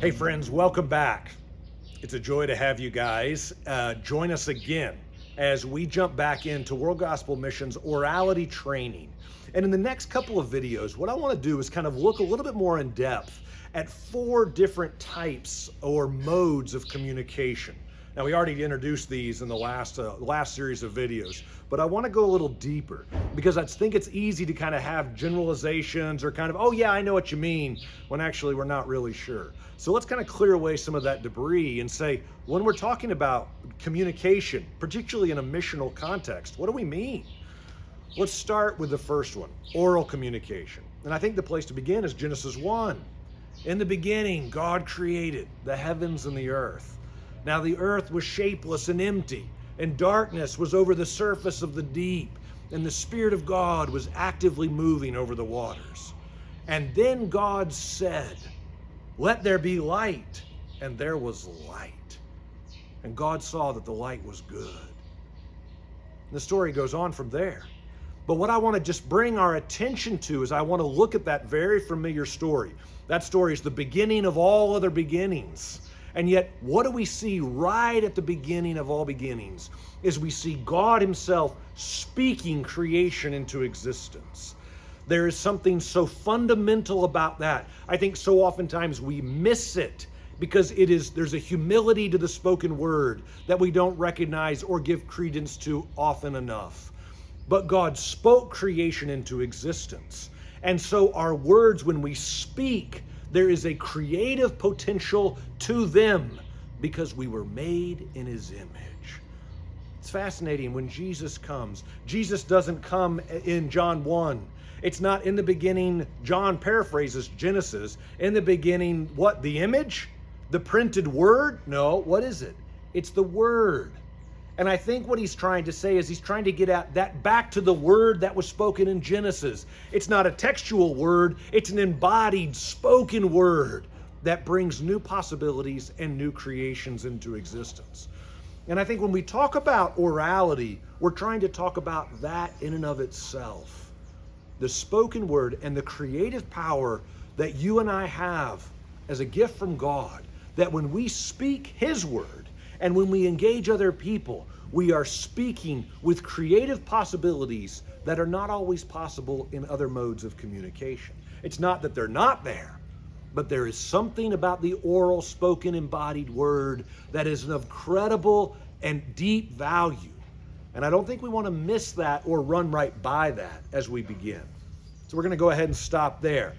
Hey friends, welcome back. It's a joy to have you guys. Join us again as we jump back into World Gospel Missions orality training. And in the next couple of videos, what I want to do is kind of look a little bit more in depth at 4 different types or modes of communication. Now, we already introduced these in the last series of videos, but I want to go a little deeper because I think it's easy to kind of have generalizations or kind of, oh yeah, I know what you mean, when actually we're not really sure. So let's kind of clear away some of that debris and say, when we're talking about communication, particularly in a missional context, what do we mean? Let's start with the first one, oral communication. And I think the place to begin is Genesis 1. In the beginning, God created the heavens and the earth. Now the earth was shapeless and empty, and darkness was over the surface of the deep, and the Spirit of God was actively moving over the waters. And then God said, "Let there be light," and there was light. And God saw that the light was good. And the story goes on from there. But what I want to just bring our attention to is I want to look at that very familiar story. That story is the beginning of all other beginnings. And yet, what do we see right at the beginning of all beginnings? Is we see God Himself speaking creation into existence. There is something so fundamental about that. I think so oftentimes we miss it because there's a humility to the spoken word that we don't recognize or give credence to often enough. But God spoke creation into existence. And so our words, when we speak, there is a creative potential to them because we were made in His image. It's fascinating when Jesus comes. Jesus doesn't come in John 1. It's not in the beginning. John paraphrases Genesis. In the beginning, what? The image? The printed word? No, what is it? It's the Word. And I think what he's trying to say is he's trying to get at that back to the word that was spoken in Genesis. It's not a textual word, it's an embodied spoken word that brings new possibilities and new creations into existence. And I think when we talk about orality, we're trying to talk about that in and of itself. The spoken word and the creative power that you and I have as a gift from God, that when we speak His word, and when we engage other people, we are speaking with creative possibilities that are not always possible in other modes of communication. It's not that they're not there, but there is something about the oral, spoken, embodied word that is of credible and deep value. And I don't think we want to miss that or run right by that as we begin. So we're going to go ahead and stop there.